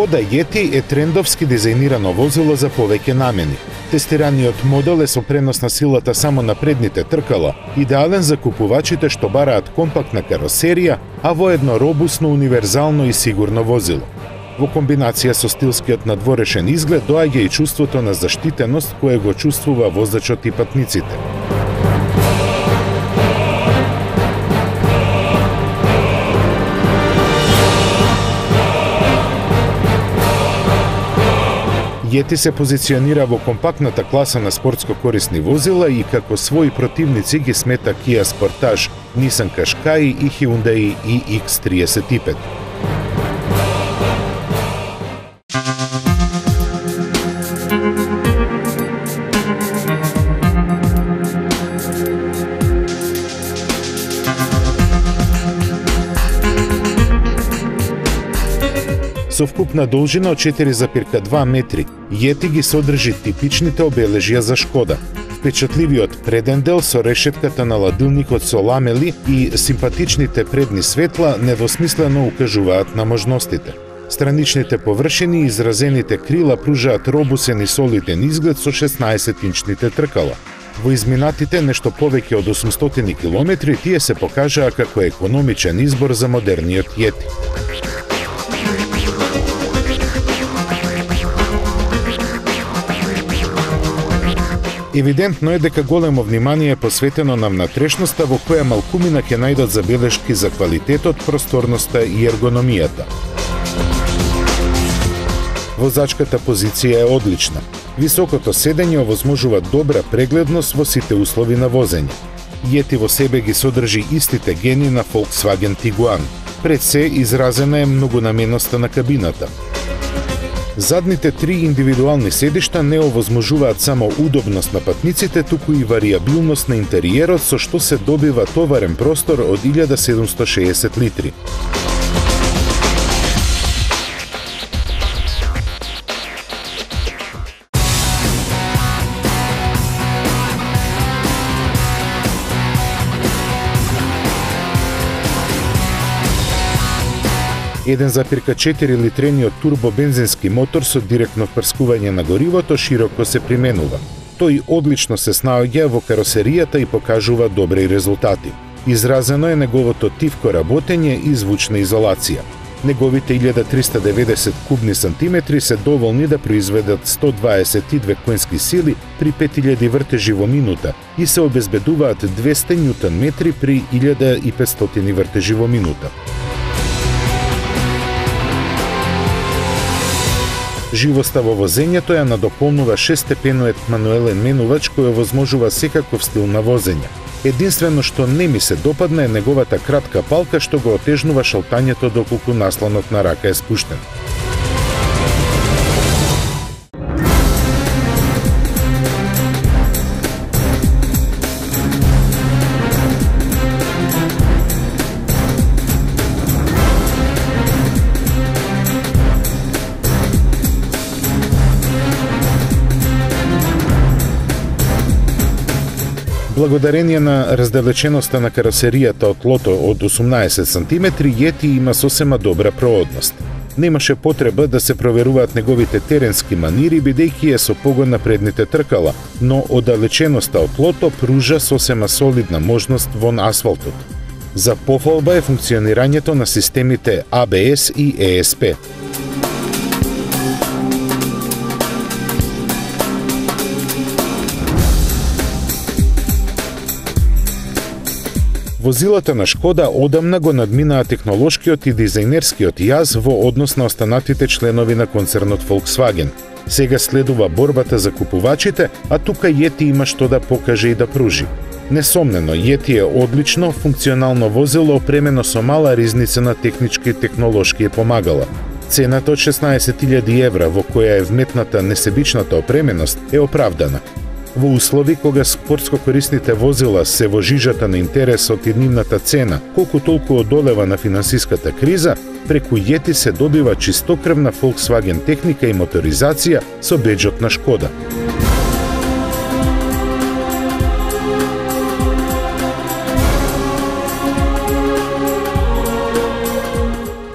Škoda Yeti е трендовски дизајнирано возило за повеќе намени. Тестираниот модел е со пренос на силата само на предните тркала, идеален за купувачите што бараат компактна каросерија, а воедно робусно, универзално и сигурно возило. Во комбинација со стилскиот надворешен изглед доаѓа и чувството на заштитеност кое го чувствува возачот и патниците. Yeti се позиционира во компактната класа на спортско корисни возила и како своји противници ги смета Kia Sportage, Nissan Qashqai и Hyundai iX35. Со вкупна должина од 4,2 метри, Yeti ги содржи типичните обележја за Шкода. Впечатливиот преден дел со решетката на ладилникот со ламели и симпатичните предни светла недвосмислено укажуваат на можностите. Страничните површини и изразените крила пружаат робусен и солиден изглед со 16-инчните тркала. Во изминатите нешто повеќе од 800 километри тие се покажаа како економичен избор за модерниот Yeti. Евидентно е дека големо внимание е посветено на внатрешноста во која малкумина ќе најдат забелешки за квалитетот, просторноста и ергономијата. Возачката позиција е одлична. Високото седење овозможува добра прегледност во сите услови на возење. Yeti во себе ги содржи истите гени на Volkswagen Tiguan. Пред се изразена е многонаменоста на кабината. Задните три индивидуални седишта не овозможуваат само удобност на патниците, туку и варијабилност на интериерот, со што се добива товарен простор од 1760 литри. Еден 1,4 литрениот турбобензински мотор со директно впрскување на горивото широко се применува. Тој одлично се снаоѓа во каросеријата и покажува добри резултати. Изразено е неговото тивко работење и звучна изолација. Неговите 1390 кубни сантиметри се доволни да произведат 122 конски сили при 5000 вртежи во минута и се обезбедуваат 200 ньютон метри при 1500 вртежи во минута. Живоста во возењето ја надополнува 6-степенует мануелен менувач кој овозможува секаков стил на возење. Единствено што не ми се допадна е неговата кратка палка што го отежнува шалтањето доколку наслонот на рака е спуштен. Благодарение на разделеченоста на каросеријата од тлото од 18 см, Yeti има сосема добра проодност. Немаше потреба да се проверуваат неговите теренски манири, бидејќи е со погон на предните тркала, но оддалеченоста од тлото пружа сосема солидна можност вон асфалтот. За пофалба е функционирањето на системите ABS и ESP. Возилата на Шкода одамна го надминаа технолошкиот и дизајнерскиот јаз во однос на останатите членови на концернот Volkswagen. Сега следува борбата за купувачите, а тука Yeti има што да покаже и да пружи. Несомнено, Yeti е одлично, функционално возило опремено со мала ризница на технички и технолошки помагала. Цената од 16.000 евра во која е вметната несебичната опременост е оправдана. Во услови кога спортско корисните возила се во жижата на интересот и нивната цена, колку толку одолева на финансиската криза, преку Yeti се добива чистокрвна Volkswagen техника и моторизација со беџот на Шкода.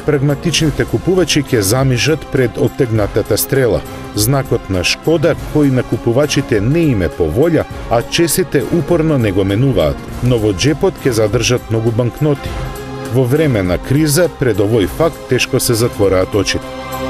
Прагматичните купувачи ќе замижат пред оттегнатата стрела. Знакот на Шкода, кој на купувачите не им е по волја, а чесите упорно не го менуваат, но во джепот ќе задржат многу банкноти. Во време на криза, пред овој факт тешко се затвораат очите.